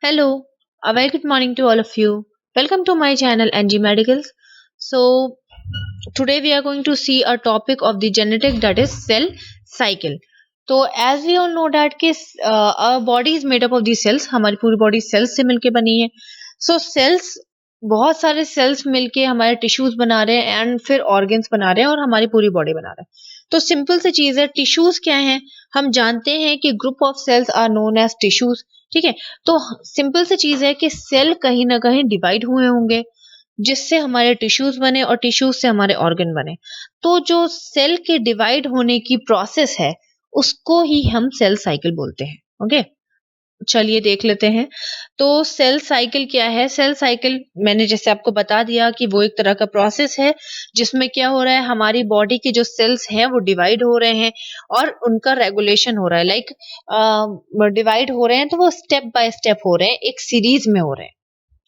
Hello, a very good morning to all of you. Welcome to my channel NG Medicals. So, today we are going to see a topic of the genetic that is cell cycle. तो as we all know that कि our body is made up of these cells. हमारी पूरी body cells से मिलके बनी है. So cells बहुत सारे cells मिलके हमारे टिश्यूज बना रहे हैं एंड फिर ऑर्गन्स बना रहे हैं और हमारी पूरी बॉडी बना रहे हैं. तो सिंपल सी चीज है, टिश्यूज क्या हैं? हम जानते हैं कि group of cells are known as tissues. ठीक है, तो सिंपल सी चीज है कि सेल कहीं ना कहीं डिवाइड हुए होंगे जिससे हमारे टिश्यूज बने और टिश्यूज से हमारे ऑर्गन बने. तो जो सेल के डिवाइड होने की प्रोसेस है उसको ही हम सेल साइकिल बोलते हैं. ओके, चलिए देख लेते हैं. तो सेल साइकिल क्या है? सेल साइकिल मैंने जैसे आपको बता दिया कि वो एक तरह का प्रोसेस है जिसमें क्या हो रहा है, हमारी बॉडी के जो सेल्स हैं वो डिवाइड हो रहे हैं और उनका रेगुलेशन हो रहा है. लाइक डिवाइड हो रहे हैं तो वो स्टेप बाय स्टेप हो रहे हैं, एक सीरीज में हो रहे हैं.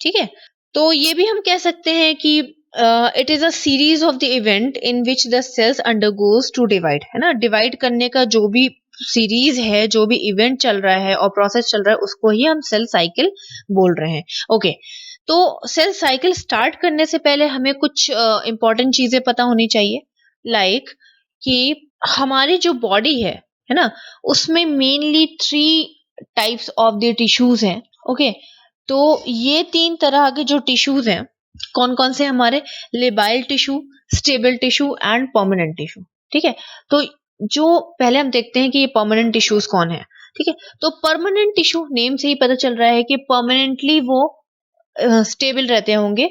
ठीक है, तो ये भी हम कह सकते हैं कि it is a series of the event in which the cells undergoes to divide. है ना, डिवाइड करने का जो भी सीरीज है, जो भी इवेंट चल रहा है और प्रोसेस चल रहा है उसको ही हम सेल साइकिल बोल रहे हैं. ओके, तो सेल साइकिल स्टार्ट करने से पहले हमें कुछ इंपॉर्टेंट चीजें पता होनी चाहिए. लाइक कि हमारी जो बॉडी है ना, उसमें mainly 3 types of the tissues हैं. ओके, तो ये 3 तरह के जो टिश्यूज हैं कौन कौन से हमारे? Labile tissue, stable tissue and permanent tissue. ठीक है, तो जो पहले हम देखते हैं कि ये परमानेंट टिश्यूज कौन है. ठीक है, तो परमानेंट टिश्यू नेम से ही पता चल रहा है कि परमानेंटली वो स्टेबल रहते होंगे.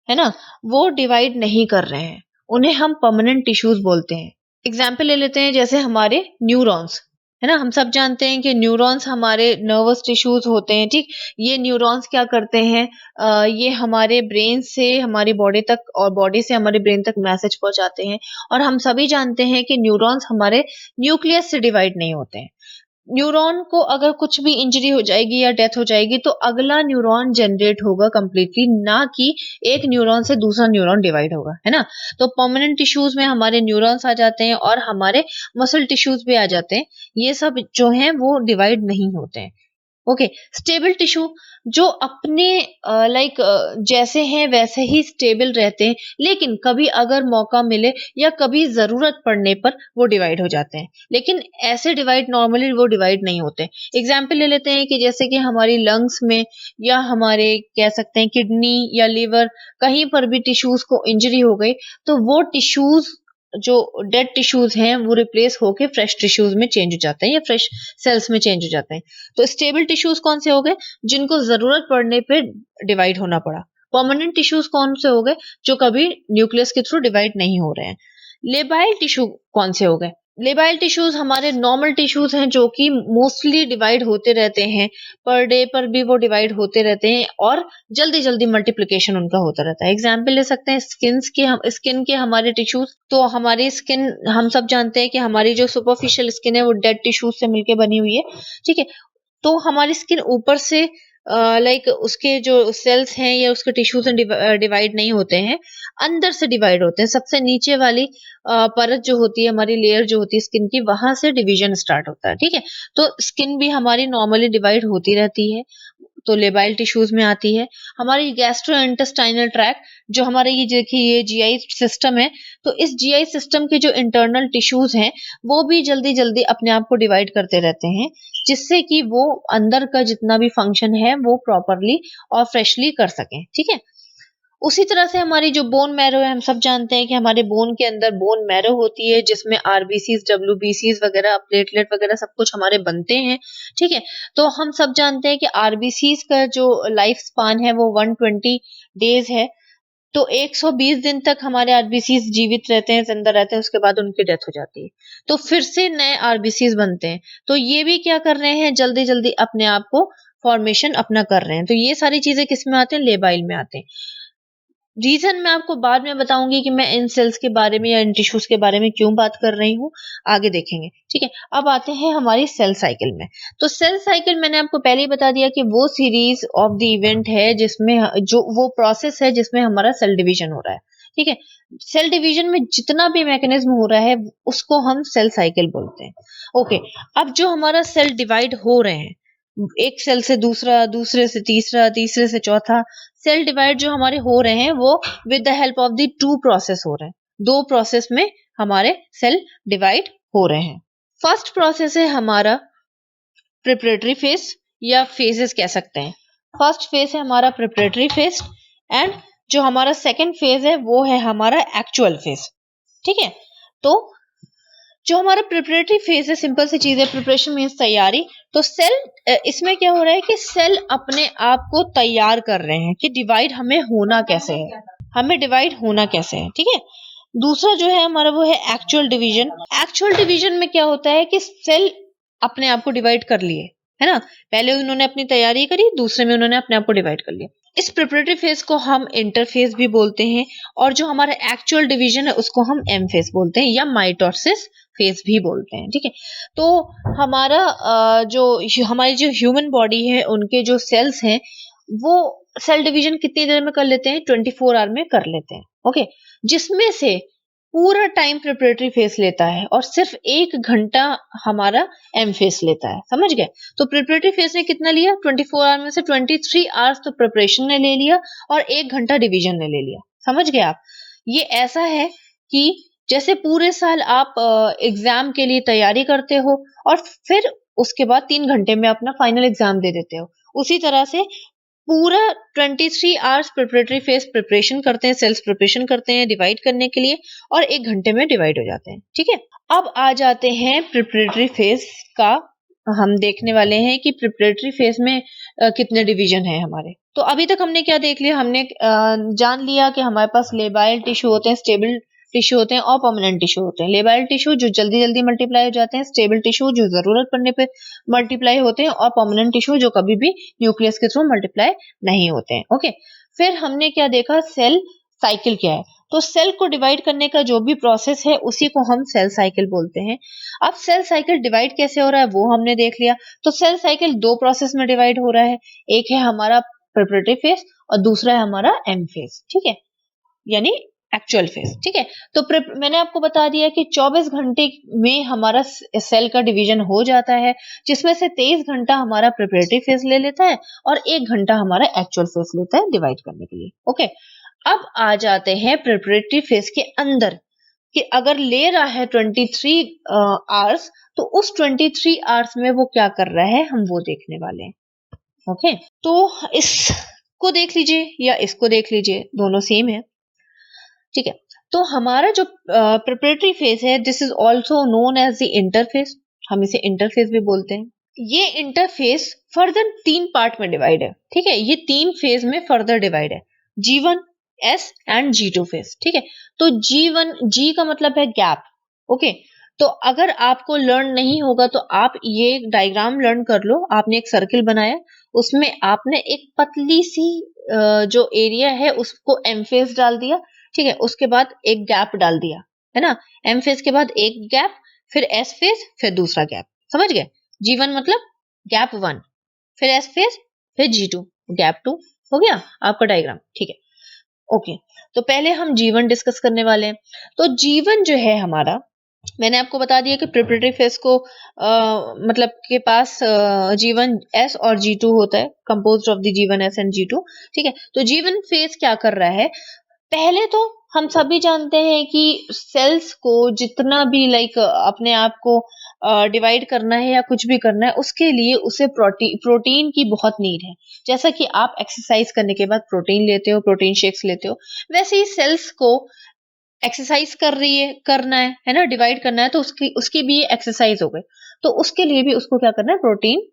है ना, वो डिवाइड नहीं कर रहे हैं, उन्हें हम परमानेंट टिश्यूज बोलते हैं. एग्जाम्पल ले लेते हैं, जैसे हमारे न्यूरॉन्स. है ना, हम सब जानते हैं कि न्यूरॉन्स हमारे नर्वस टिश्यूज होते हैं. ठीक, ये न्यूरॉन्स क्या करते हैं? ये हमारे ब्रेन से हमारी बॉडी तक और बॉडी से हमारे ब्रेन तक मैसेज पहुंचाते हैं. और हम सभी जानते हैं कि न्यूरॉन्स हमारे न्यूक्लियस से डिवाइड नहीं होते हैं. न्यूरॉन को अगर कुछ भी इंजरी हो जाएगी या डेथ हो जाएगी तो अगला न्यूरॉन जनरेट होगा कंप्लीटली, ना कि एक न्यूरॉन से दूसरा न्यूरॉन डिवाइड होगा. है ना, तो परमानेंट टिश्यूज में हमारे न्यूरॉन्स आ जाते हैं और हमारे मसल टिश्यूज भी आ जाते हैं. ये सब जो हैं वो डिवाइड नहीं होते हैं. ओके, स्टेबल टिश्यू जो अपने लाइक जैसे हैं वैसे ही स्टेबल रहते हैं, लेकिन कभी अगर मौका मिले या कभी जरूरत पड़ने पर वो डिवाइड हो जाते हैं. लेकिन ऐसे डिवाइड नॉर्मली वो डिवाइड नहीं होते. एग्जाम्पल ले लेते हैं कि जैसे कि हमारी लंग्स में या हमारे कह सकते हैं किडनी या लिवर, कहीं पर भी टिश्यूज को इंजरी हो गई तो वो टिश्यूज जो डेड टिश्यूज हैं वो रिप्लेस होके फ्रेश टिश्यूज में चेंज हो जाते हैं या फ्रेश सेल्स में चेंज हो जाते हैं. तो स्टेबल टिश्यूज कौन से हो गए? जिनको जरूरत पड़ने पे डिवाइड होना पड़ा. परमानेंट टिश्यूज कौन से हो गए? जो कभी न्यूक्लियस के थ्रू डिवाइड नहीं हो रहे हैं. लेबाइल टिश्यू कौन से हो गए? लेबाइल टिश्यूज हमारे नॉर्मल टिश्यूज हैं जो कि मोस्टली डिवाइड होते रहते हैं, पर डे पर भी वो डिवाइड होते रहते हैं और जल्दी जल्दी मल्टीप्लिकेशन उनका होता रहता है. एग्जाम्पल ले सकते हैं स्किन के हमारे टिश्यूज. तो हमारी स्किन, हम सब जानते हैं कि हमारी जो सुपरफिशियल स्किन है वो डेड टिश्यूज से मिलकर बनी हुई है. ठीक है, तो हमारी स्किन ऊपर से लाइक उसके जो सेल्स हैं या उसके टिश्यूज डिवाइड नहीं होते हैं, अंदर से डिवाइड होते हैं. सबसे नीचे वाली परत जो होती है, हमारी लेयर जो होती है स्किन की, वहां से डिवीजन स्टार्ट होता है. ठीक है, तो स्किन भी हमारी नॉर्मली डिवाइड होती रहती है, तो लेबाइल टिश्यूज में आती है. हमारी गैस्ट्रो इंटेस्टाइनल ट्रैक्ट, जो हमारे ये देखिए ये जीआई सिस्टम है, तो इस जीआई सिस्टम के जो इंटरनल टिश्यूज हैं वो भी जल्दी जल्दी अपने आप को डिवाइड करते रहते हैं, जिससे कि वो अंदर का जितना भी फंक्शन है वो प्रॉपरली और फ्रेशली कर सकें. ठीक है, उसी तरह से हमारी जो बोन मैरो है, हम सब जानते हैं कि हमारे बोन के अंदर बोन मैरो होती है जिसमें आरबीसीज, डब्ल्यूबीसीज वगैरह, प्लेटलेट वगैरह सब कुछ हमारे बनते हैं. ठीक है, तो हम सब जानते हैं कि आरबीसीज का जो लाइफ स्पान है वो 120 डेज है. तो 120 दिन तक हमारे आरबीसीज जीवित रहते हैं, जिंदा रहते हैं, उसके बाद उनकी डेथ हो जाती है. तो फिर से नए आरबीसीज बनते हैं. तो ये भी क्या कर रहे हैं? जल्दी जल्दी अपने आप को फॉर्मेशन अपना कर रहे हैं. तो ये सारी चीजें किस में आते हैं? लेबाइल में आते हैं. रीजन मैं आपको बाद में बताऊंगी कि मैं इन सेल्स के बारे में या इन टिश्यूज के बारे में क्यों बात कर रही हूँ, आगे देखेंगे. ठीक है, अब आते हैं हमारी सेल साइकिल में. तो सेल साइकिल मैंने आपको पहले ही बता दिया कि वो सीरीज ऑफ द इवेंट है जिसमें जो वो प्रोसेस है जिसमें हमारा सेल डिवीजन हो रहा है. ठीक है, सेल डिवीजन में जितना भी मैकेनिज्म हो रहा है उसको हम सेल साइकिल बोलते हैं. ओके, अब जो हमारा सेल डिवाइड हो रहे हैं एक सेल से दूसरा, दूसरे से तीसरा, तीसरे से चौथा। सेल डिवाइड जो हमारे हो रहे हैं वो with the help of the two process हो रहे हैं। दो प्रोसेस में हमारे सेल डिवाइड हो रहे हैं। फर्स्ट प्रोसेस है हमारा प्रिपरेटरी फेज या फेजेस कह सकते हैं। फर्स्ट फेज है हमारा प्रिपरेटरी फेज एंड जो हमारा सेकंड फेज है वो है हमारा एक्चुअल फेज। ठीक है, तो जो हमारा प्रिपरेटरी फेज है, सिंपल सी चीज है, प्रिपरेशन मीन्स तैयारी। तो सेल इसमें क्या हो रहा है कि सेल अपने आप को तैयार कर रहे हैं कि डिवाइड हमें होना कैसे है, हमें डिवाइड होना कैसे है। ठीक है, दूसरा जो है हमारा वो है एक्चुअल डिवीजन। एक्चुअल डिवीजन में क्या होता है कि सेल अपने आप को डिवाइड कर लिए, है ना, पहले उन्होंने अपनी तैयारी करी, दूसरे में उन्होंने अपने आप को डिवाइड कर लिया। इस प्रिपरेटरी फेज को हम इंटरफेज भी बोलते हैं और जो हमारा एक्चुअल डिवीजन है उसको हम एम फेज बोलते हैं या माइटोसिस फेज भी बोलते हैं। ठीक है, तो हमारा हमारी जो ह्यूमन बॉडी है उनके जो सेल्स हैं वो सेल डिवीजन कितनी देर में कर लेते हैं, 24 आवर में कर लेते हैं। ओके, जिसमें से पूरा टाइम प्रिपरेटरी फेज लेता है और सिर्फ 1 घंटा हमारा एम फेज लेता है। समझ गए? तो प्रिपरेटरी फेज ने कितना लिया, 24 आवर में से 23 आवर्स तो प्रिपरेशन ने ले लिया और 1 घंटा डिवीजन ने ले लिया। समझ गए आप? ये ऐसा है कि जैसे पूरे साल आप एग्जाम के लिए तैयारी करते हो और फिर उसके बाद 3 घंटे में अपना फाइनल एग्जाम दे देते हो, उसी तरह से पूरा 23 आवर्स प्रिपरेटरी फेज प्रिपरेशन करते हैं, सेल्स प्रिपरेशन करते हैं डिवाइड करने के लिए और 1 घंटे में डिवाइड हो जाते हैं। ठीक है, अब आ जाते हैं प्रिपरेटरी फेज का, हम देखने वाले हैं कि प्रिपरेटरी फेज में कितने डिवीजन है हमारे। तो अभी तक हमने क्या देख लिया, हमने जान लिया कि हमारे पास लेबाइल टिश्यू होते हैं, स्टेबल टिश्यू होते हैं और परमानेंट टिश्यू होते हैं। लेबाइल टिश्यू जो जल्दी जल्दी मल्टीप्लाई हो जाते हैं, स्टेबल टिश्यू जो जरूरत पड़ने पे मल्टीप्लाई होते हैं और परमानेंट टिश्यू जो कभी भी न्यूक्लियस के थ्रू मल्टीप्लाई नहीं होते हैं। ओके, फिर हमने क्या देखा, सेल साइकिल क्या है। तो सेल को डिवाइड करने का जो भी प्रोसेस है उसी को हम सेल साइकिल बोलते हैं। अब सेल साइकिल डिवाइड कैसे हो रहा है वो हमने देख लिया। तो सेल साइकिल 2 प्रोसेस में डिवाइड हो रहा है, एक है हमारा प्रिपरेटरी फेज और दूसरा है हमारा एम फेज। ठीक है, यानी एक्चुअल फेज। ठीक है, तो मैंने आपको बता दिया कि 24 घंटे में हमारा सेल का डिवीजन हो जाता है, जिसमें से 23 घंटा हमारा प्रिपरेटरी फेज ले लेता है और 1 घंटा हमारा एक्चुअल फेज लेता है डिवाइड करने के लिए। ओके, अब आ जाते हैं प्रिपरेटरी फेज के अंदर कि अगर ले रहा है 23 आवर्स तो उस 23 आवर्स में वो क्या कर रहा है, हम वो देखने वाले हैं। ओके, तो इसको देख लीजिए या इसको देख लीजिए, दोनों सेम है। ठीक है, तो हमारा जो प्रिपरेटरी फेज है, this is also known as the interphase, हम इसे इंटरफेज भी बोलते हैं। ये इंटरफेस फर्दर 3 पार्ट में डिवाइड है। ठीक है, ये 3 फेज में फर्दर डिवाइड है, G1, S and G2 phase. ठीक है, तो G1, G का मतलब है गैप। ओके, तो अगर आपको लर्न नहीं होगा तो आप ये डायग्राम लर्न कर लो। आपने एक सर्किल बनाया, उसमें आपने एक पतली सी जो एरिया है उसको एम फेज डाल दिया। ठीक है, उसके बाद एक गैप डाल दिया, है ना, एम फेज के बाद एक गैप, फिर एस फेज, फिर दूसरा गैप। समझ गए? G1 मतलब गैप 1, फिर एस फेज, फिर G2 गैप 2। हो गया आपका डायग्राम? ठीक है, ओके, तो पहले हम G1 डिस्कस करने वाले हैं। तो G1 जो है हमारा, मैंने आपको बता दिया कि प्रिपरेटरी फेज को मतलब के पास G1 S और G2 होता है, composed of the G1 S and G2। ठीक है, तो G1 फेज क्या कर रहा है, पहले तो हम सभी जानते हैं कि सेल्स को जितना भी अपने आप को डिवाइड करना है या कुछ भी करना है, उसके लिए उसे प्रोटीन की बहुत नीड है। जैसा कि आप एक्सरसाइज करने के बाद प्रोटीन लेते हो, प्रोटीन शेक्स लेते हो, वैसे ही सेल्स को एक्सरसाइज करना है ना, डिवाइड करना है, तो उसकी भी एक्सरसाइज हो गई। तो उसके लिए भी उसको क्या करना है, प्रोटीन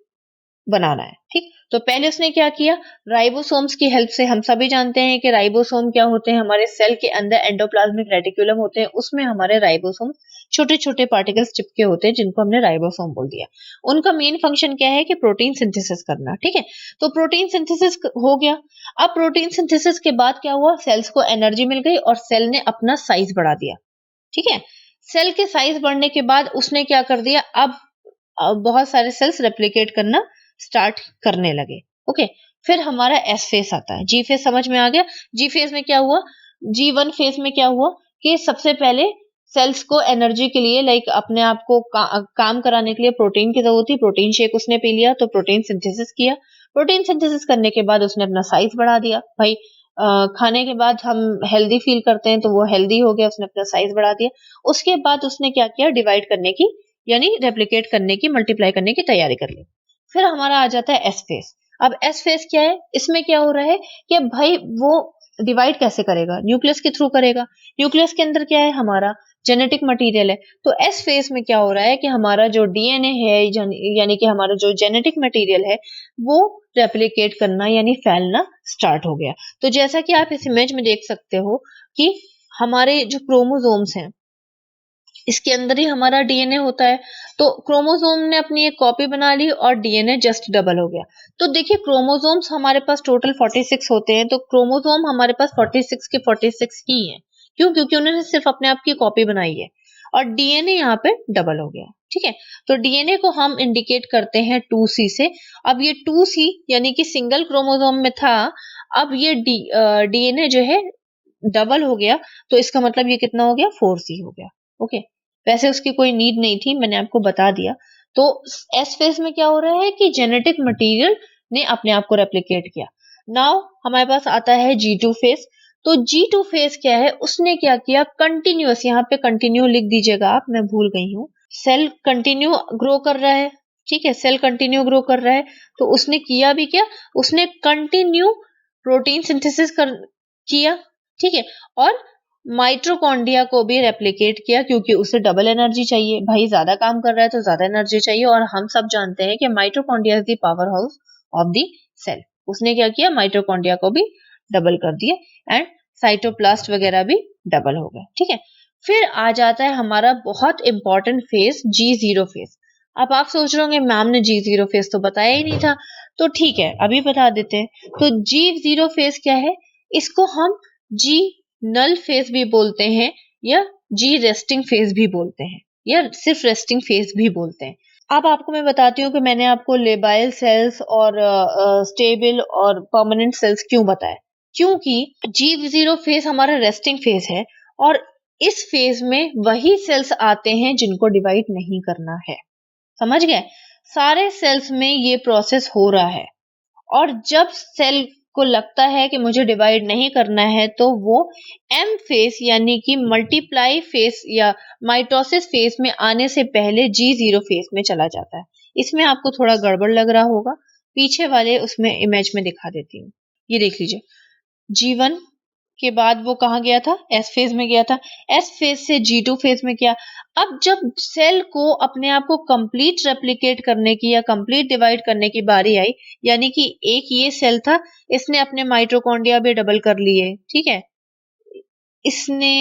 बनाना है। ठीक, तो पहले उसने क्या किया, राइबोसोम्स की हेल्प से, हम सभी जानते हैं कि राइबोसोम क्या होते हैं, हमारे सेल के अंदर एंडोप्लाज्मिक रेटिकुलम होते हैं, उसमें हमारे राइबोसोम छोटे छोटे पार्टिकल्स चिपके होते हैं जिनको हमने राइबोसोम बोल दिया। उनका मेन फंक्शन क्या है कि प्रोटीन सिंथेसिस करना। ठीक है, तो प्रोटीन सिंथेसिस हो गया। अब प्रोटीन सिंथेसिस के बाद क्या हुआ, सेल्स को एनर्जी मिल गई और सेल ने अपना साइज बढ़ा दिया। ठीक है, सेल के साइज बढ़ने के बाद उसने क्या कर दिया, अब बहुत सारे सेल्स रेप्लिकेट करना स्टार्ट करने लगे। ओके, फिर हमारा एस फेज आता है। जी फेज समझ में आ गया? जी फेज में क्या हुआ, G1 फेज में क्या हुआ कि सबसे पहले सेल्स को एनर्जी के लिए लाइक अपने आप को काम कराने के लिए प्रोटीन की जरूरत थी, प्रोटीन शेक उसने पी लिया तो प्रोटीन सिंथेसिस किया, प्रोटीन सिंथेसिस करने के बाद उसने अपना साइज बढ़ा दिया। भाई खाने के बाद हम हेल्दी फील करते हैं तो वो हेल्दी हो गया, उसने अपना साइज बढ़ा दिया। उसके बाद उसने क्या किया, डिवाइड करने की यानी रेप्लिकेट करने की, मल्टीप्लाई करने की तैयारी कर ली। फिर हमारा आ जाता है एस फेज। अब एस फेज क्या है, इसमें क्या हो रहा है कि भाई वो डिवाइड कैसे करेगा, न्यूक्लियस के थ्रू करेगा। न्यूक्लियस के अंदर क्या है, हमारा जेनेटिक मटेरियल है। तो एस फेज में क्या हो रहा है कि हमारा जो डीएनए है यानी कि हमारा जो जेनेटिक मटेरियल है वो रेप्लिकेट करना यानी फैलना स्टार्ट हो गया। तो जैसा कि आप इस इमेज में देख सकते हो कि हमारे जो क्रोमोसोम्स हैं इसके अंदर ही हमारा डीएनए होता है। तो क्रोमोसोम ने अपनी एक कॉपी बना ली और डीएनए जस्ट डबल हो गया। तो देखिए क्रोमोसोम्स हमारे पास टोटल 46 होते हैं, तो क्रोमोसोम हमारे पास 46 के 46 ही हैं। क्यों? क्योंकि उन्होंने सिर्फ अपने आप की कॉपी बनाई है और डीएनए यहाँ पे डबल हो गया। ठीक है, तो डीएनए को हम इंडिकेट करते हैं 2C से। अब ये 2C यानी कि सिंगल क्रोमोसोम में था, अब ये डीएनए जो है डबल हो गया, तो इसका मतलब ये कितना हो गया, 4C हो गया। ओके, वैसे उसकी कोई नीड नहीं थी, मैंने आपको बता दिया। तो एस फेज में क्या हो रहा है कि जेनेटिक मटेरियल ने अपने आप को रेप्लिकेट किया। नाउ हमारे पास आता है G2 फेज। तो G2 फेज क्या है, उसने क्या किया, कंटिन्यूअस, यहाँ पे कंटिन्यू लिख दीजिएगा आप, मैं भूल गई हूँ। सेल कंटिन्यू ग्रो कर रहा है, ठीक है, सेल कंटिन्यू ग्रो कर रहा है। तो उसने किया भी क्या, उसने कंटिन्यू प्रोटीन सिंथेसिस किया, ठीक है, और माइटोकॉन्ड्रिया को भी रेप्लिकेट किया क्योंकि उसे डबल एनर्जी चाहिए। भाई ज्यादा काम कर रहा है तो ज्यादा एनर्जी चाहिए, और हम सब जानते हैं कि mitochondria is the power house of the cell. उसने क्या किया, माइटोकॉन्ड्रिया को भी डबल कर दिए एंड साइटोप्लास्ट वगैरह भी डबल हो गए। ठीक है, फिर आ जाता है हमारा बहुत इंपॉर्टेंट फेज, G0 फेज। अब आप सोच रहे होंगे मैम ने G0 फेज तो बताया ही नहीं था। तो ठीक है, अभी बता देते हैं। तो G0 फेज क्या है, इसको हम जी नल फेज भी बोलते हैं या जी रेस्टिंग फेज भी बोलते हैं या सिर्फ रेस्टिंग फेज भी बोलते हैं। अब आपको मैं बताती हूँ कि मैंने आपको लेबाइल सेल्स और स्टेबल और परमानेंट सेल्स क्यों बताया। क्योंकि G0 फेज हमारा रेस्टिंग फेज है और इस फेज में वही सेल्स आते हैं जिनको डिवाइड नहीं करना है। समझ गए? सारे सेल्स में ये प्रोसेस हो रहा है, और जब सेल को लगता है कि मुझे डिवाइड नहीं करना है तो वो एम फेज यानी कि मल्टीप्लाई फेज या माइटोसिस फेज में आने से पहले G0 फेज में चला जाता है। इसमें आपको थोड़ा गड़बड़ लग रहा होगा, पीछे वाले उसमें इमेज में दिखा देती हूँ। ये देख लीजिए, G1 के बाद वो कहाँ गया था, एस फेज में गया था, एस फेज से G2 फेज में गया। अब जब सेल को अपने आप को कंप्लीट रेप्लिकेट करने की या कंप्लीट डिवाइड करने की बारी आई, यानी कि एक ये सेल था, इसने अपने माइटोकॉन्ड्रिया भी डबल कर लिए, ठीक है, इसने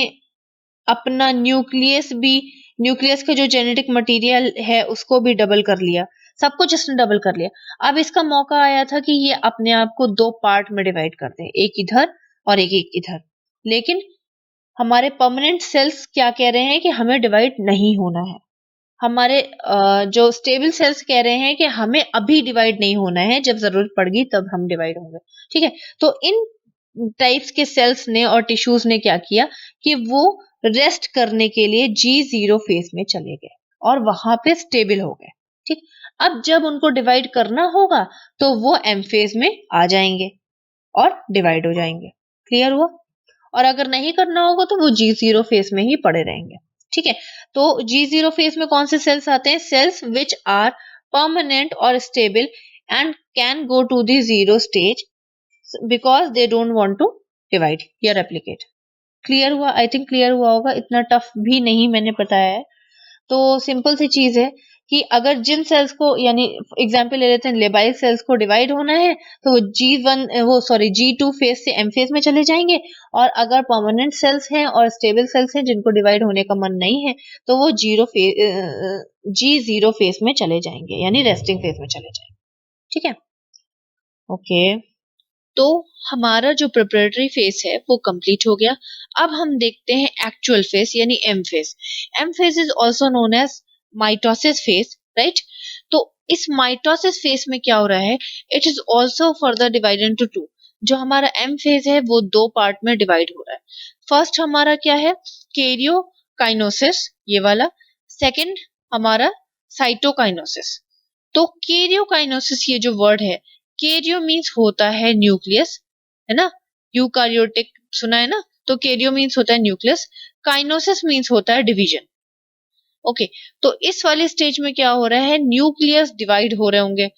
अपना न्यूक्लियस का जो जेनेटिक मटेरियल है उसको भी डबल कर लिया, सब कुछ इसने डबल कर लिया। अब इसका मौका आया था कि ये अपने आप को दो पार्ट में डिवाइड कर दे, एक इधर और एक इधर। लेकिन हमारे परमानेंट सेल्स क्या कह रहे हैं कि हमें डिवाइड नहीं होना है। हमारे जो स्टेबल सेल्स कह रहे हैं कि हमें अभी डिवाइड नहीं होना है, जब जरूरत पड़ेगी तब हम डिवाइड होंगे। ठीक है, तो इन टाइप्स के सेल्स ने और टिश्यूज ने क्या किया कि वो रेस्ट करने के लिए G0 फेज में चले गए और वहां पे स्टेबल हो गए। ठीक, अब जब उनको डिवाइड करना होगा तो वो एम फेज में आ जाएंगे और डिवाइड हो जाएंगे। क्लियर हुआ? और अगर नहीं करना होगा तो वो G0 फेज में ही पड़े रहेंगे। ठीक है, तो G0 फेज में कौन से सेल्स आते हैं, सेल्स विच आर परमानेंट और stable and can go to the zero stage because they don't want to divide या रेप्लिकेट। क्लियर हुआ? आई थिंक क्लियर हुआ होगा, इतना टफ भी नहीं मैंने बताया है। तो सिंपल सी चीज है कि अगर जिन सेल्स को, यानी एग्जांपल ले लेते हैं, लेबाइल सेल्स को डिवाइड होना है तो वो G2 फेज से एम फेज में चले जाएंगे, और अगर परमानेंट सेल्स हैं और स्टेबल सेल्स हैं जिनको डिवाइड होने का मन नहीं है तो वो G0 फेज में चले जाएंगे यानी रेस्टिंग फेज में चले जाएंगे। ठीक है, ओके। तो हमारा जो प्रिपरेटरी फेज है वो कंप्लीट हो गया। अब हम देखते हैं एक्चुअल फेज यानी M phase. M phase is also known as mitosis phase, right? तो इस माइटोसिस फेज में क्या हो रहा है, it is also further divided into two. जो हमारा एम फेज है वो दो पार्ट में डिवाइड हो रहा है। फर्स्ट हमारा क्या है, कैरियो काइनोसिस ये वाला, सेकंड हमारा साइटोकाइनोसिस। तो कैरियोकाइनोसिस ये जो वर्ड है, कैरियो मीन्स होता है न्यूक्लियस, है ना, यूकारियोटिक सुना है ना, तो कैरियो मीन्स होता है न्यूक्लियस, काइनोसिस मीन्स होता है डिवीजन। ओके, तो इस वाले स्टेज में क्या हो रहा है, न्यूक्लियस डिवाइड हो रहे होंगे।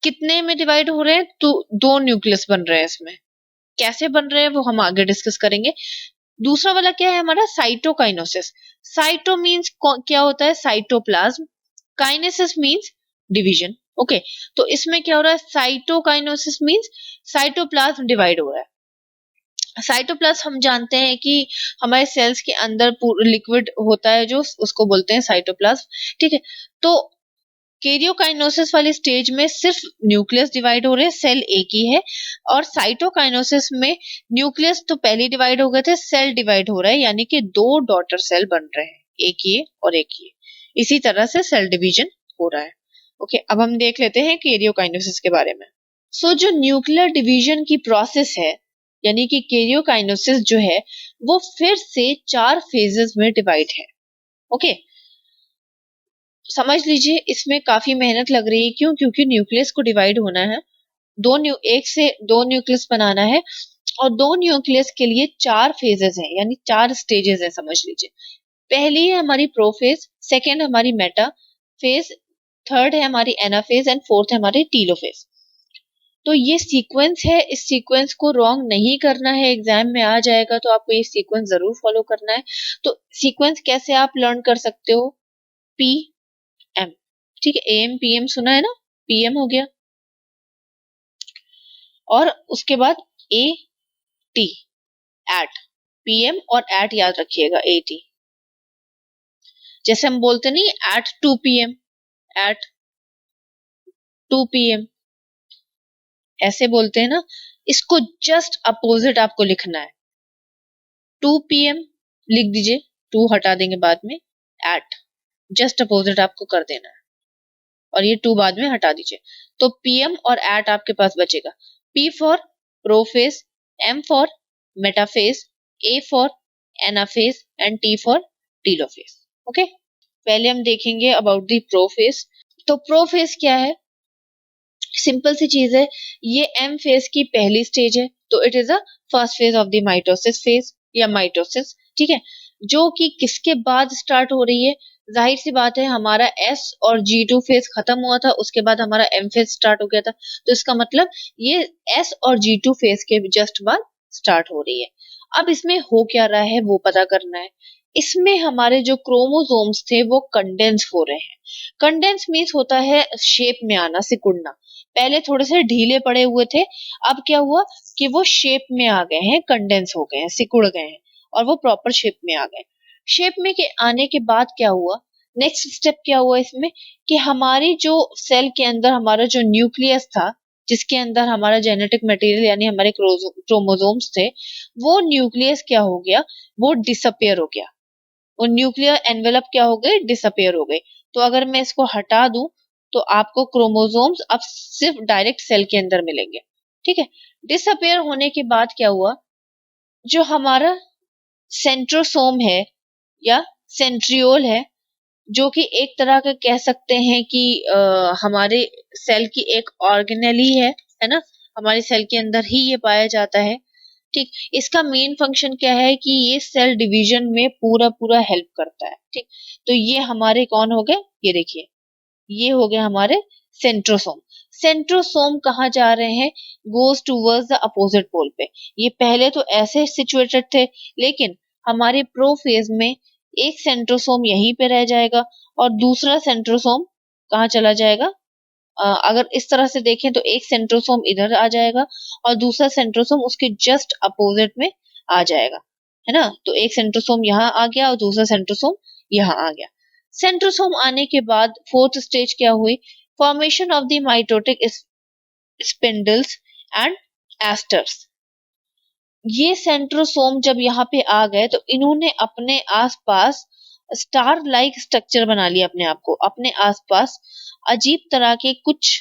कितने में डिवाइड हो रहे हैं, तो दो न्यूक्लियस बन रहे हैं इसमें। कैसे बन रहे हैं वो हम आगे डिस्कस करेंगे। दूसरा वाला क्या है हमारा, साइटोकाइनोसिस। साइटो मीन्स क्या होता है, cytoplasm, kinesis means division. Okay, तो इसमें क्या हो रहा है, साइटोकाइनोसिस मीन्स साइटोप्लाज्म डिवाइड हो रहा है। साइटोप्लाज्म हम जानते हैं कि हमारे सेल्स के अंदर लिक्विड होता है जो उसको बोलते हैं साइटोप्लाज्म, ठीक है। तो कैरियोकाइनोसिस वाली स्टेज में सिर्फ न्यूक्लियस डिवाइड हो रहे हैं, सेल एक ही है। और साइटोकाइनोसिस में न्यूक्लियस तो पहले डिवाइड हो गए थे, सेल डिवाइड हो रहा है, यानी कि दो डॉटर सेल बन रहे हैं, एक ये और एक ये। इसी तरह से सेल डिवीजन हो रहा है। ओके, अब हम देख लेते हैं कैरियोकाइनोसिस के बारे में। सो जो न्यूक्लियर डिवीजन की प्रोसेस है, यानी कि कैरियोकाइनोसिस जो है, वो फिर से 4 फेजेस में डिवाइड है। ओके, समझ लीजिए इसमें काफी मेहनत लग रही है, क्यों, क्योंकि न्यूक्लियस को डिवाइड होना है, एक से दो न्यूक्लियस बनाना है, और दो न्यूक्लियस के लिए 4 फेजेस हैं, यानी 4 स्टेजेस हैं, समझ लीजिए। पहली है हमारी प्रोफेज, सेकेंड हमारी मेटा फेज, थर्ड है हमारी एनाफेज एंड फोर्थ है हमारी टीलोफेज। तो ये सीक्वेंस है, इस सीक्वेंस को रॉन्ग नहीं करना है, एग्जाम में आ जाएगा, तो आपको ये सीक्वेंस जरूर फॉलो करना है। तो सीक्वेंस कैसे आप लर्न कर सकते हो, पी एम, ठीक है, एम पी एम सुना है ना, पीएम हो गया, और उसके बाद ए टी, एट, पीएम और एट याद रखिएगा, ए टी। जैसे हम बोलते नहीं एट 2 पीएम, एट 2 पीएम, ऐसे बोलते हैं ना, इसको जस्ट अपोजिट आपको लिखना है। 2 पीएम लिख दीजिए, 2 हटा देंगे बाद में, एट जस्ट अपोजिट आपको कर देना है, और ये 2 बाद में हटा दीजिए। तो पीएम और एट आपके पास बचेगा। P for prophase, M for metaphase, A for anaphase and T for telophase. Okay, पहले हम देखेंगे अबाउट दी प्रोफेज। तो प्रोफेज क्या है, सिंपल सी चीज है, ये एम फेज की पहली स्टेज है, तो it is a first phase of the mitosis phase या माइटोसिस, ठीक है, जो कि किसके बाद स्टार्ट हो रही है, जाहिर सी बात है, हमारा एस और G2 फेज खत्म हुआ था, उसके बाद हमारा एम फेज स्टार्ट हो गया था, तो इसका मतलब ये एस और G2 फेज के जस्ट बाद स्टार्ट हो रही है। अब इसमें हो क्या रहा है वो पता करना है। इसमें हमारे जो क्रोमोसोम्स थे वो कंडेंस हो रहे हैं। कंडेंस मीन्स होता है शेप में आना, सिकुड़ना। पहले थोड़े से ढीले पड़े हुए थे, अब क्या हुआ कि वो शेप में आ गए हैं, कंडेंस हो गए हैं, सिकुड़ गए हैं, और वो प्रॉपर शेप में आ गए। शेप में के आने के बाद क्या हुआ, नेक्स्ट स्टेप क्या हुआ इसमें, कि हमारी जो सेल के अंदर हमारा जो न्यूक्लियस था, जिसके अंदर हमारा जेनेटिक मटेरियल यानी हमारे क्रोमोसोम्स थे, वो न्यूक्लियस क्या हो गया, वो डिसअपियर हो गया, वो न्यूक्लियर एनवेलप क्या हो गए, डिसअपियर हो गए। तो अगर मैं इसको हटा दूं, तो आपको क्रोमोसोम्स अब सिर्फ डायरेक्ट सेल के अंदर मिलेंगे, ठीक है। डिसअपियर होने के बाद क्या हुआ, जो हमारा सेंट्रोसोम है या सेंट्रियोल है, जो कि एक तरह का कह सकते हैं कि हमारे सेल की एक ऑर्गेनेली है ना, हमारे सेल के अंदर ही ये पाया जाता है, ठीक। इसका मेन फंक्शन क्या है कि ये सेल डिवीजन में पूरा पूरा हेल्प करता है, ठीक। तो ये हमारे कौन हो गए, ये देखिए, ये हो गए हमारे सेंट्रोसोम। सेंट्रोसोम कहाँ जा रहे हैं, goes towards the opposite pole पे। ये पहले तो ऐसे सिचुएटेड थे, लेकिन हमारे प्रोफेज में एक सेंट्रोसोम यहीं पे रह जाएगा और दूसरा सेंट्रोसोम कहाँ चला जाएगा, अगर इस तरह से देखें तो एक सेंट्रोसोम इधर आ जाएगा और दूसरा सेंट्रोसोम उसके जस्ट अपोजिट में आ जाएगा, है ना। तो एक सेंट्रोसोम यहाँ आ गया और दूसरा सेंट्रोसोम यहाँ आ गया। सेंट्रोसोम आने के बाद फोर्थ स्टेज क्या हुई, formation of the mitotic spindles and asters. ये सेंट्रोसोम जब यहाँ पे आ गए तो इन्होंने अपने आसपास स्टार लाइक स्ट्रक्चर बना लिया, अपने आप को, अपने आसपास अजीब तरह के कुछ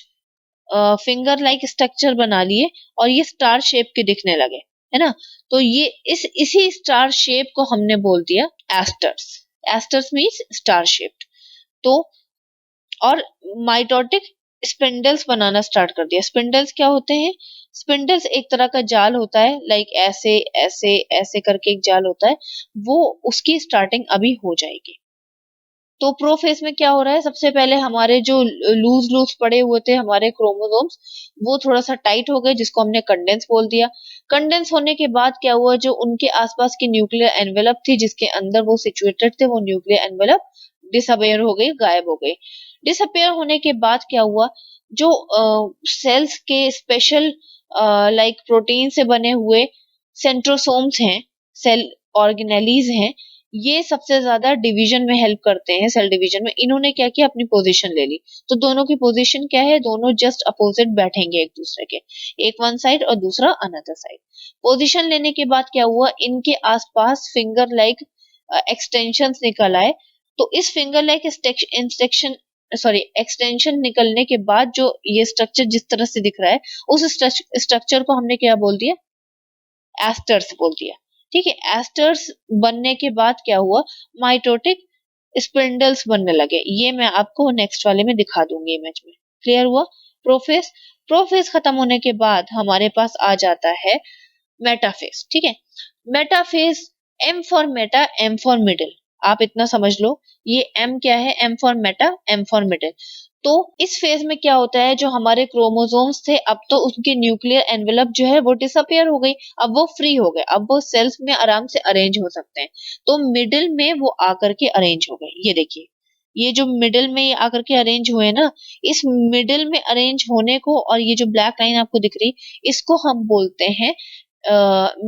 फिंगर लाइक स्ट्रक्चर बना लिए और ये स्टार शेप के दिखने लगे, है ना। तो ये इसी स्टार शेप को हमने बोल दिया asters. Asters means star shaped. तो और माइटोटिक स्पिंडल्स बनाना स्टार्ट कर दिया। स्पिंडल्स क्या होते हैं? स्पिंडल्स एक तरह का जाल होता है, लाइक ऐसे ऐसे ऐसे करके एक जाल होता है, वो उसकी स्टार्टिंग अभी हो जाएगी। तो प्रोफेज में क्या हो रहा है? सबसे पहले हमारे जो लूज लूज पड़े हुए थे हमारे क्रोमोसोम्स, वो थोड़ा सा टाइट हो गए, जिसको हमने कंडेंस बोल दिया। कंडेंस होने के बाद क्या हुआ? जो उनके आसपास की न्यूक्लियर एनवेलप थी जिसके अंदर वो सिचुएटेड थे, वो न्यूक्लियर एनवेलप डिसअपेयर हो गई, गायब हो गई। डिसअपेयर होने के बाद क्या हुआ? जो सेल्स के स्पेशल लाइक प्रोटीन से बने हुए सेंट्रोसोम्स हैं, सेल ऑर्गेनेलीज हैं, ये सबसे ज्यादा डिवीजन में हेल्प करते हैं, सेल डिवीजन में। इन्होंने क्या किया? अपनी पोजीशन ले ली। तो दोनों की पोजीशन क्या है? दोनों जस्ट अपोजिट बैठेंगे एक दूसरे के, एक वन साइड और दूसरा अनदर साइड। पोजीशन लेने के बाद क्या हुआ? इनके आसपास फिंगर लाइक एक्सटेंशन निकल आए। तो इस फिंगर लाइक एक्सटेंशन निकलने के बाद जो ये स्ट्रक्चर जिस तरह से दिख रहा है, उस स्ट्रक्चर को हमने क्या बोल दिया? एस्टर्स बोल दिया। ठीक है, एस्टर्स बनने के बाद क्या हुआ? माइटोटिक स्पिंडल्स बनने लगे। ये मैं आपको नेक्स्ट वाले में दिखा दूंगी इमेज में। क्लियर हुआ? प्रोफेज। प्रोफेज खत्म होने के बाद हमारे पास आ जाता है मेटाफेज। ठीक है, metaphase, M for meta, M for middle. आप इतना समझ लो, ये एम क्या है? M for meta, M for middle. तो इस फेज में क्या होता है? जो हमारे क्रोमोसोम्स थे, अब तो उनकी न्यूक्लियर एनवेलप जो है वो डिसअपियर हो गई, अब वो फ्री हो गए, अब वो सेल्स में आराम से अरेंज हो सकते हैं। तो मिडिल में वो आकर के अरेंज हो गए। ये देखिए, ये जो मिडिल में ये आकर के अरेंज हुए ना, इस मिडिल में अरेंज होने को, और ये जो ब्लैक लाइन आपको दिख रही, इसको हम बोलते हैं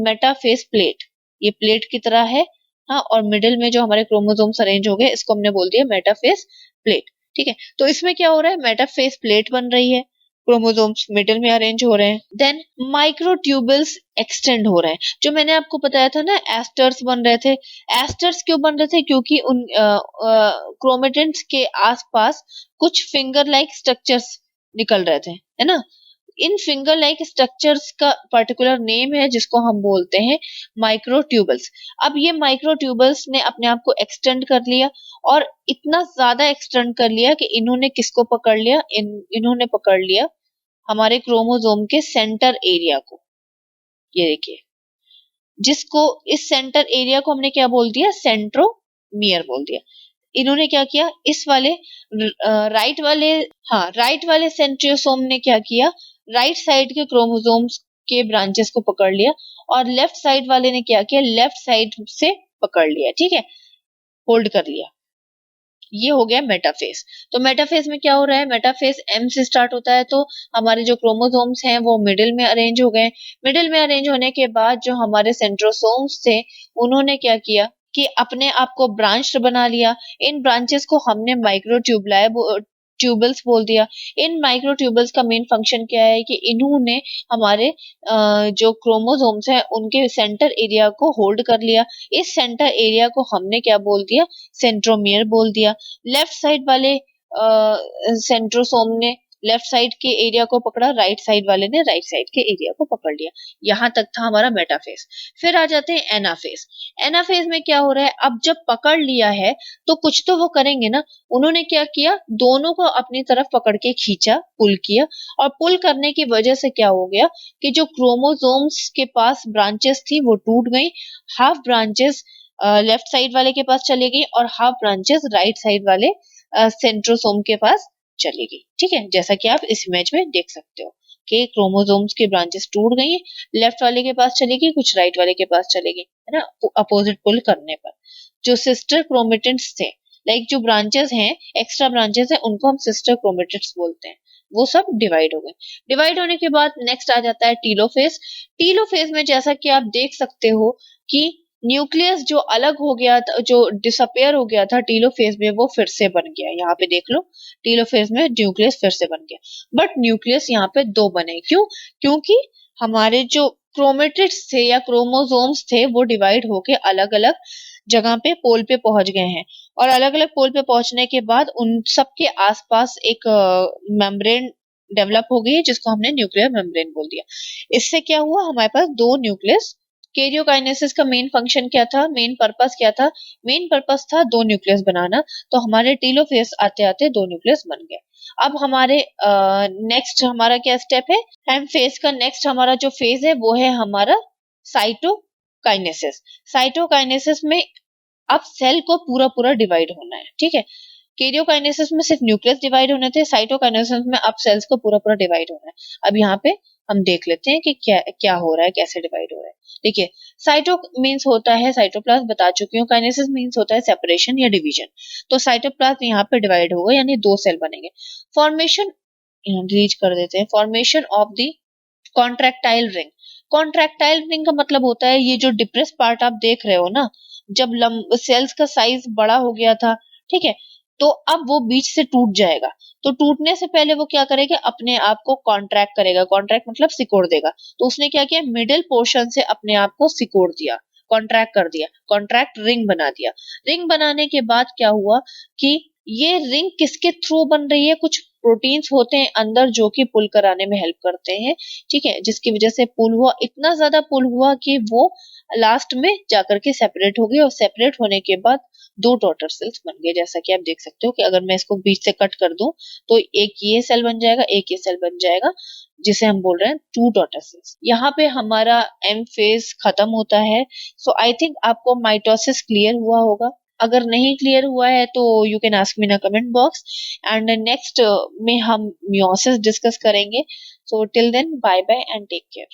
मेटाफेज प्लेट। ये प्लेट की तरह है, हाँ, और मिडिल में जो हमारे क्रोमोसोम्स अरेंज हो गए, इसको हमने बोल दिया मेटाफेज प्लेट। ठीक है, तो इसमें क्या हो रहा है? मेटाफेज प्लेट बन रही है, क्रोमोसोम्स मिडिल में अरेंज हो रहे हैं। देन माइक्रोट्यूबल्स एक्सटेंड हो रहे हैं। जो मैंने आपको बताया था ना, एस्टर्स बन रहे थे। एस्टर्स क्यों बन रहे थे? क्योंकि उन क्रोमेटिन्स के आसपास कुछ फिंगर लाइक स्ट्रक्चर्स निकल रहे थे, है ना। इन फिंगर लाइक स्ट्रक्चर्स का पर्टिकुलर नेम है जिसको हम बोलते हैं माइक्रोट्यूबल्स। अब ये माइक्रोट्यूबल्स ने अपने आप को एक्सटेंड कर लिया, और इतना ज्यादा एक्सटेंड कर लिया कि इन्होंने किसको पकड़ लिया? इन्होंने पकड़ लिया हमारे क्रोमोसोम के सेंटर एरिया को। ये देखिए, जिसको इस सेंटर एरिया को हमने क्या बोल दिया? सेंट्रोमियर बोल दिया। इन्होंने क्या किया? इस वाले राइट वाले, हाँ, राइट वाले सेंट्रियोसोम ने क्या किया? राइट साइड के क्रोमोसोम्स के ब्रांचेस को पकड़ लिया, और लेफ्ट साइड वाले ने क्या किया? लेफ्ट साइड से पकड़ लिया। ठीक है, होल्ड कर लिया। ये हो गया मेटाफेज। तो मेटाफेज में क्या हो रहा है? मेटाफेज एम से स्टार्ट होता है, तो हमारे जो क्रोमोसोम्स हैं वो मिडिल में अरेंज हो गए। मिडिल में अरेंज होने के बाद जो हमारे सेंट्रोसोम्स थे, उन्होंने क्या किया कि अपने आप को ब्रांच बना लिया। इन ब्रांचेस को हमने ट्यूबल्स बोल दिया। इन माइक्रोट्यूबल्स का मेन फंक्शन क्या है कि इन्होंने हमारे जो क्रोमोसोम्स हैं उनके सेंटर एरिया को होल्ड कर लिया। इस सेंटर एरिया को हमने क्या बोल दिया? सेंट्रोमियर बोल दिया। लेफ्ट साइड वाले सेंट्रोसोम ने लेफ्ट साइड के एरिया को पकड़ा, राइट साइड वाले ने राइट साइड के एरिया को पकड़ लिया। यहां तक था हमारा मेटाफेज। फिर आ जाते हैं एनाफेज। एनाफेज में क्या हो रहा है? अब जब पकड़ लिया है तो कुछ तो वो करेंगे ना। उन्होंने क्या किया? दोनों को अपनी तरफ पकड़ के खींचा, पुल किया, और पुल करने की वजह से क्या हो गया कि जो क्रोमोसोम्स के पास ब्रांचेस थी वो टूट गई। हाफ ब्रांचेस लेफ्ट साइड वाले के पास चली गई, और हाफ ब्रांचेस राइट साइड वाले सेंट्रोसोम के पास चली गई। ठीक है, जैसा कि आप इस इमेज में देख सकते हो कि क्रोमोसोम्स की ब्रांचेस टूट गई, लेफ्ट वाले के पास चली गई, कुछ राइट वाले के पास चली गई, है ना, अपोजिट पुल करने पर। जो सिस्टर क्रोमेटिड्स थे, लाइक जो ब्रांचेस हैं, एक्स्ट्रा ब्रांचेस हैं, उनको हम सिस्टर क्रोमेटिड्स बोलते हैं, वो सब डिवाइड हो गए। डिवाइड होने के बाद नेक्स्ट आ जाता है टीलोफेज। टीलोफेज में जैसा कि आप देख सकते हो कि न्यूक्लियस जो अलग हो गया था, जो डिसअपेयर हो गया था टीलोफेज में, वो फिर से बन गया। यहाँ पे देख लो, टीलोफेज में न्यूक्लियस फिर से बन गया, बट न्यूक्लियस यहाँ पे दो बने। क्यों? क्योंकि हमारे जो क्रोमेटिड्स थे या क्रोमोसोम्स थे वो डिवाइड होके अलग अलग जगह पे पोल पे पहुंच गए हैं, और अलग अलग पोल पे पहुंचने के बाद उन सब के आसपास एक मेम्ब्रेन डेवलप हो गई है, जिसको हमने न्यूक्लियर मेम्ब्रेन बोल दिया। इससे क्या हुआ, हमारे पास दो न्यूक्लियस। कैरियोकाइनेसिस का मेन फंक्शन क्या था, मेन पर्पस क्या था, मेन पर्पस था दो न्यूक्लियस बनाना। तो हमारे टीलोफेज आते आते दो न्यूक्लियस बन गए। अब हमारे नेक्स्ट हमारा क्या स्टेप है, एम फेज का नेक्स्ट हमारा जो फेज है वो है हमारा साइटोकाइनेसिस। साइटोकाइनेसिस में अब सेल को पूरा पूरा डिवाइड होना है, ठीक है। कैरियोकाइनेसिस में सिर्फ न्यूक्लियस डिवाइड होने थे, साइटोकाइनेसिस में अब सेल्स को पूरा पूरा डिवाइड होना है। अब यहाँ पे हम देख लेते हैं कि क्या क्या हो रहा है, कैसे डिवाइड हो रहा है। देखिए, साइटो मीन्स होता है साइटोप्लाज्म, बता चुकी हूँ। काइनेसिस मीन्स होता है सेपरेशन या डिवीजन। तो साइटोप्लाज्म यहाँ पे डिवाइड होगा, यानी दो सेल बनेंगे। फॉर्मेशन रीच कर देते हैं, formation of the contractile ring. Contractile ring का मतलब होता है ये जो डिप्रेस पार्ट आप देख रहे हो ना, जब सेल्स का साइज बड़ा हो गया था, ठीक है, तो अब वो बीच से टूट जाएगा। तो टूटने से पहले वो क्या करेगा, अपने आप को कॉन्ट्रैक्ट करेगा। कॉन्ट्रैक्ट मतलब सिकोड़ देगा। तो उसने क्या किया, मिडिल पोर्शन से अपने आप को सिकोड़ दिया, कॉन्ट्रैक्ट कर दिया, कॉन्ट्रैक्ट रिंग बना दिया। रिंग बनाने के बाद क्या हुआ कि ये रिंग किसके थ्रू बन रही है, कुछ प्रोटीन्स होते हैं अंदर जो कि पुल कराने में हेल्प करते हैं, ठीक है, जिसकी वजह से पुल हुआ, इतना ज्यादा पुल हुआ कि वो लास्ट में जाकर के सेपरेट हो गई। और सेपरेट होने के बाद दो डॉटर सेल्स बन गए। जैसा कि आप देख सकते हो कि अगर मैं इसको बीच से कट कर दूं तो एक ये सेल बन जाएगा, एक ये सेल बन जाएगा, जिसे हम बोल रहे हैं टू डॉटर सेल्स। यहाँ पे हमारा एम फेज खत्म होता है। सो आई थिंक आपको माइटोसिस क्लियर हुआ होगा। अगर नहीं क्लियर हुआ है तो you can ask me in comment box, and next में हम मियोसिस डिस्कस करेंगे। So till then, bye bye and take care.